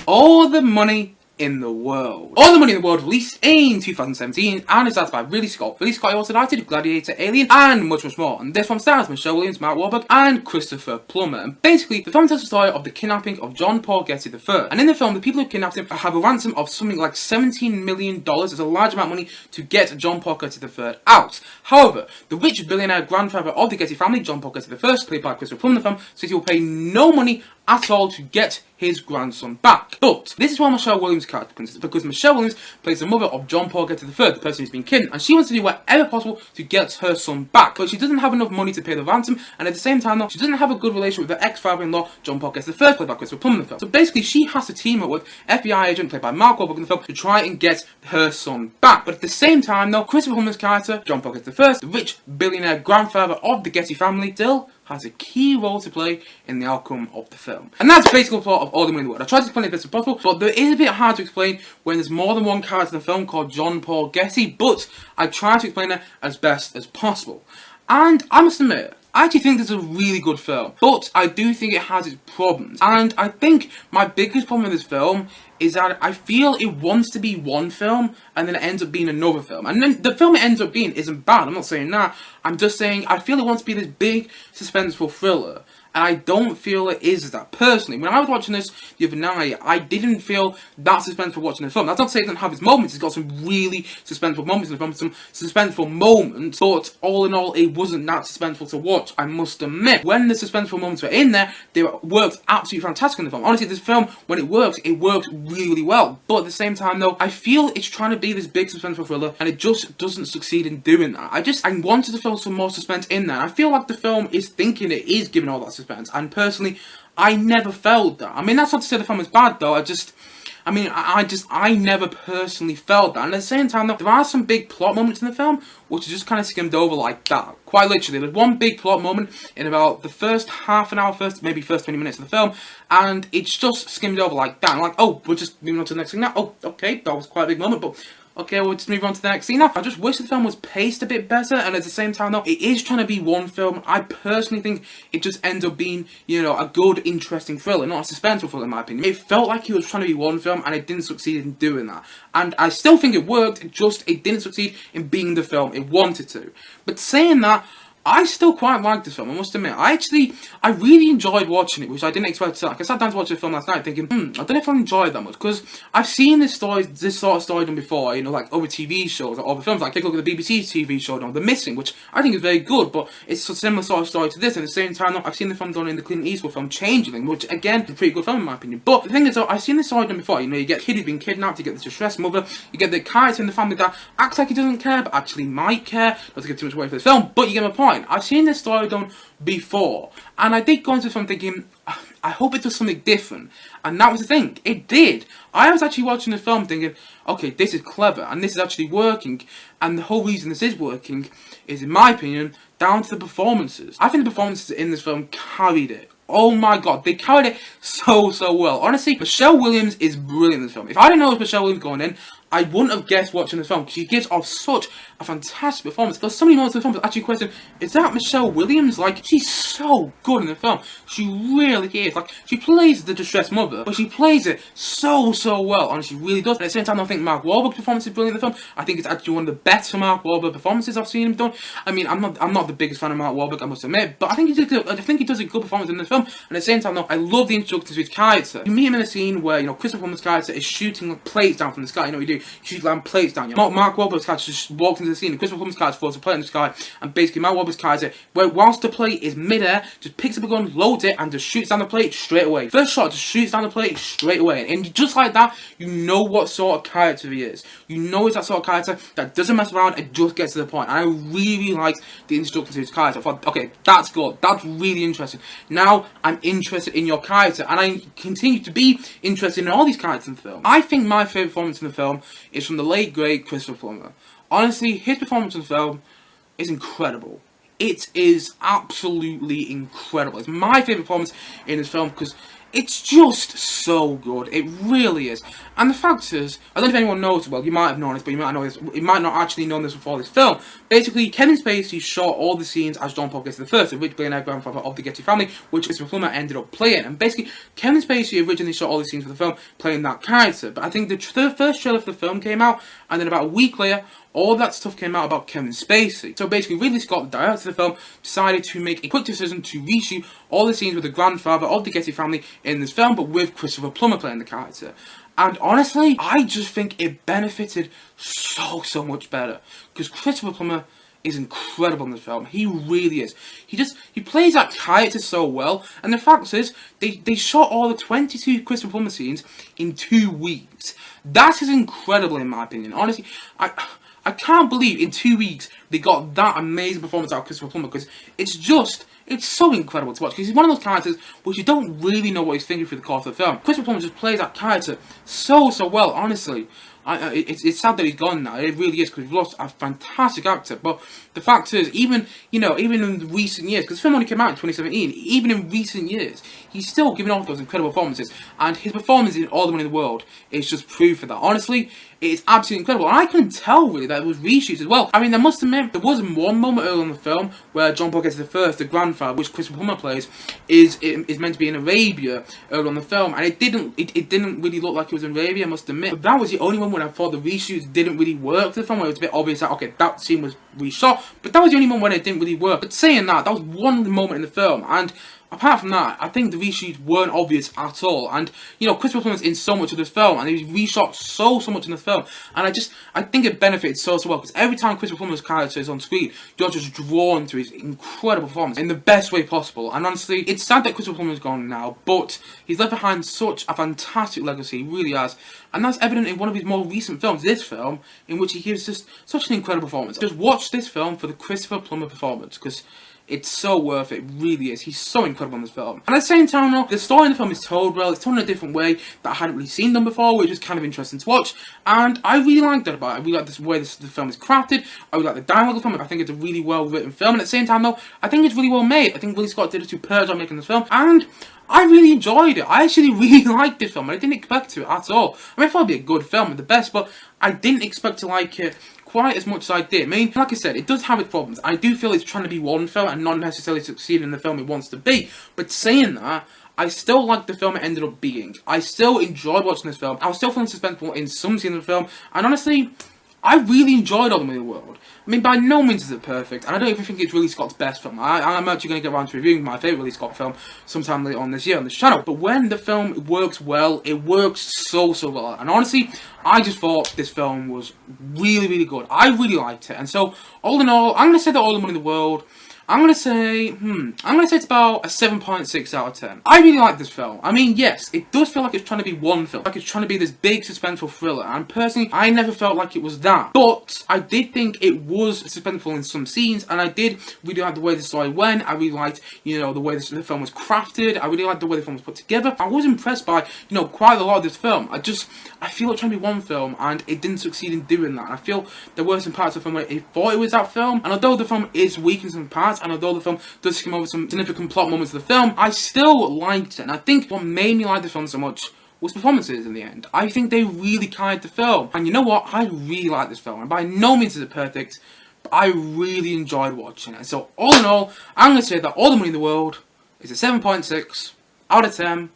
All the Money in the World. All the Money in the World released in 2017 and is directed by Ridley Scott. Ridley Scott also directed Gladiator, Alien and much more. And this one stars Michelle Williams, Mark Whalberg and Christopher Plummer. And basically, the film tells the story of the kidnapping of John Paul Getty III. And in the film, the people who kidnapped him have a ransom of something like $17 million. It's a large amount of money to get John Paul Getty III out. However, the rich billionaire grandfather of the Getty family, John Paul Getty I, played by Christopher Plummer in the film, says he will pay no money at all to get his grandson back. But this is where Michelle Williams' character comes in, because Michelle Williams plays the mother of John Paul Getty III, the person who's been kidnapped, and she wants to do whatever possible to get her son back. But she doesn't have enough money to pay the ransom, and at the same time, though, she doesn't have a good relationship with her ex-father-in-law, John Paul Getty III, played by Christopher Plummer in the film. So basically, she has to team up with FBI agent, played by Mark Whalberg in the film, to try and get her son back. But at the same time, though, Christopher Plummer's character, John Paul Getty I, the rich billionaire grandfather of the Getty family, still has a key role to play in the outcome of the film. And that's basically the plot of All the Money in the World. I tried to explain it as best as possible, but there is a bit hard to explain when there's more than one character in the film called John Paul Getty, but I tried to explain it as best as possible. And I must admit, I actually think this is a really good film, but I do think it has its problems. And I think my biggest problem with this film is that I feel it wants to be one film and then it ends up being another film. And then the film it ends up being isn't bad, I'm not saying that. I'm just saying I feel it wants to be this big, suspenseful thriller. And I don't feel it is that. Personally, when I was watching this the other night, I didn't feel that suspenseful watching the film. That's not to say it doesn't have its moments. It's got some really suspenseful moments in the film, some suspenseful moments. But all in all, it wasn't that suspenseful to watch, I must admit. When the suspenseful moments were in there, they worked absolutely fantastic in the film. Honestly, this film, when it works really, really well. But at the same time, though, I feel it's trying to be this big suspenseful thriller, and it just doesn't succeed in doing that. I wanted to feel some more suspense in there. I feel like the film is thinking it is giving all that suspense. And personally, I never felt that. I mean, that's not to say the film is bad, though. I never personally felt that. And at the same time, though, there are some big plot moments in the film which are just kind of skimmed over like that. Quite literally, there's one big plot moment in about the first half an hour, maybe first 20 minutes of the film, and it's just skimmed over like that. I'm like, oh, we're just moving on to the next thing now. Oh, okay, that was quite a big moment, but okay, we'll just move on to the next scene now. I just wish the film was paced a bit better, and at the same time, though, it is trying to be one film. I personally think it just ends up being, you know, a good, interesting thriller, not a suspenseful thriller, in my opinion. It felt like it was trying to be one film, and it didn't succeed in doing that. And I still think it worked, it didn't succeed in being the film it wanted to. But saying that, I still quite like this film, I must admit. I really enjoyed watching it, which I didn't expect to. Like, I sat down to watch the film last night thinking, I don't know if I enjoyed it that much, because I've seen this sort of story done before, you know, like over TV shows or over films. Like, take a look at the BBC's TV show, The Missing, which I think is very good, but it's a similar sort of story to this. And at the same time, I've seen the film done in the Clint Eastwood film Changeling, which again is a pretty good film in my opinion. But the thing is, though, I've seen this story done before. You know, you get a kid who's been kidnapped, you get this distressed mother, you get the character in the family that acts like he doesn't care, but actually might care. Not to give too much away for this film, but you get my point. I've seen this story done before, and I did go into this film thinking, I hope it does something different, and that was the thing, it did. I was actually watching the film thinking, okay, this is clever, and this is actually working, and the whole reason this is working is, in my opinion, down to the performances. I think the performances in this film carried it. Oh my god, they carried it so well. Honestly, Michelle Williams is brilliant in this film. If I didn't know it was Michelle Williams going in, I wouldn't have guessed watching this film, because she gives off such a fantastic performance. There's so many moments in the film that actually question, is that Michelle Williams? Like, she's so good in the film. She really is. Like, she plays the distressed mother, but she plays it so well. Honestly, she really does. At the same time, I think Mark Whalberg's performance is brilliant in the film. I think it's actually one of the better Mark Whalberg performances I've seen him done. I mean, I'm not the biggest fan of Mark Whalberg, I must admit, but I think he does a good performance in the film. And at the same time, though, I love the introduction to his character. You meet him in a scene where, you know, Christopher Plummer's character is shooting like, plates down from the sky. You know what you do? You shoot like plates down. You know? Mark Wahlberg's character just walks into the scene, and Christopher Plummer's character throws a plate in the sky, and basically Mark Wahlberg's character, whilst the plate is mid-air, just picks up a gun, loads it, and just shoots down the plate straight away. First shot, just shoots down the plate straight away. And just like that, you know what sort of character he is. You know he's that sort of character that doesn't mess around and just gets to the point. And I really liked the introduction to his character. I thought, okay, that's good. That's really interesting. Now, I'm interested in your character, and I continue to be interested in all these characters in the film. I think my favourite performance in the film is from the late, great Christopher Plummer. Honestly, his performance in the film is incredible. It is absolutely incredible. It's my favourite performance in this film because It's just so good. It really is. And the fact is, I don't know if anyone knows, well, you might have known this, but you might not know this, you might not actually known this before this film. Basically, Kevin Spacey shot all the scenes as John Paul Getty the First, originally a grandfather of the Getty family, which Christopher Plummer ended up playing. And basically, Kevin Spacey originally shot all the scenes for the film playing that character. But I think the first trailer for the film came out, and then about a week later, all that stuff came out about Kevin Spacey. So basically, Ridley Scott, the director of the film, decided to make a quick decision to reshoot all the scenes with the grandfather of the Getty family in this film, but with Christopher Plummer playing the character. And honestly, I just think it benefited so much better. Because Christopher Plummer is incredible in this film. He really is. He plays that character so well. And the fact is, they shot all the 22 Christopher Plummer scenes in 2 weeks. That is incredible in my opinion. Honestly, I can't believe in 2 weeks they got that amazing performance out of Christopher Plummer, because it's so incredible to watch, because he's one of those characters which you don't really know what he's thinking through the course of the film. Christopher Plummer just plays that character so well, honestly. It's sad that he's gone now, it really is, because we've lost a fantastic actor. But the fact is, even in recent years, because the film only came out in 2017, even in recent years, he's still giving off those incredible performances, and his performance in All the Money in the World is just proof of that. Honestly, it's absolutely incredible, and I couldn't tell really that it was reshoots as well. I mean, I must admit, there was one moment early in the film where John Paul Getty the First, the grandfather, which Christopher Plummer plays, is meant to be in Arabia early on the film, and it didn't really look like it was in Arabia, I must admit. But that was the only one when I thought the reshoots didn't really work for the film, where it was a bit obvious that, okay, that scene was reshot, but that was the only moment when it didn't really work. But saying that was one moment in the film, and apart from that, I think the reshoots weren't obvious at all. And, Christopher Plummer's in so much of this film, and he's reshot so much in this film. And I think it benefited so well, because every time Christopher Plummer's character is on screen, you're just drawn to his incredible performance in the best way possible. And honestly, it's sad that Christopher Plummer's gone now, but he's left behind such a fantastic legacy, he really has. And that's evident in one of his more recent films, this film, in which he gives just such an incredible performance. Just watch this film for the Christopher Plummer performance, because it's so worth it, it really is. He's so incredible in this film. And at the same time, though, the story in the film is told well. It's told in a different way that I hadn't really seen done before, which is kind of interesting to watch. And I really like that about it. I really like the way the film is crafted. I really like the dialogue of the film. I think it's a really well written film. And at the same time, though, I think it's really well made. I think Ridley Scott did a superb job making this film. And I really enjoyed it. I actually really liked this film. I didn't expect to at all. I mean, I thought it'd be a good film and the best, but I didn't expect to like it quite as much as I did. I mean, like I said, it does have its problems. I do feel it's trying to be one film and not necessarily succeeding in the film it wants to be. But saying that, I still like the film it ended up being. I still enjoyed watching this film. I was still feeling suspenseful in some scenes of the film. And honestly, I really enjoyed All the Money in the World. I mean, by no means is it perfect, and I don't even think it's Ridley Scott's best film. I'm actually going to get around to reviewing my favourite Ridley Scott film sometime later on this year on this channel. But when the film works well, it works so well. And honestly, I just thought this film was really good. I really liked it. And so, all in all, I'm going to say that All the Money in the World, I'm going to say it's about a 7.6 out of 10. I really like this film. I mean, yes, it does feel like it's trying to be one film. Like it's trying to be this big suspenseful thriller. And personally, I never felt like it was that. But I did think it was suspenseful in some scenes. And I did really like the way the story went. I really liked, the way the film was crafted. I really liked the way the film was put together. I was impressed by, quite a lot of this film. I feel like trying to be one film, and it didn't succeed in doing that. I feel there were some parts of the film where it thought it was that film. And although the film is weak in some parts, and although the film does skim over some significant plot moments of the film, I still liked it. And I think what made me like the film so much was performances in the end. I think they really carried the film. And you know what? I really like this film. And by no means is it perfect, but I really enjoyed watching it. So all in all, I'm going to say that All the Money in the World is a 7.6 out of 10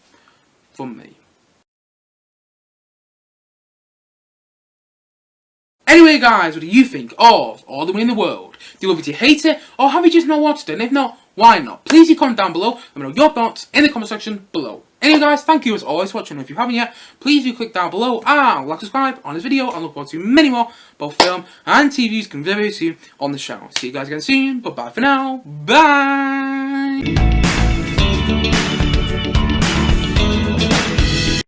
from me. Anyway guys, what do you think of All the Money in the World? Do you love it, do you hate it, or have you just not watched it? And if not, why not? Please leave a comment down below, let me know your thoughts in the comment section below. Anyway guys, thank you as always for watching, and if you haven't yet, please do click down below and like, subscribe on this video, and look forward to many more, both film and TV views, very soon on the channel. See you guys again soon, but bye for now, bye!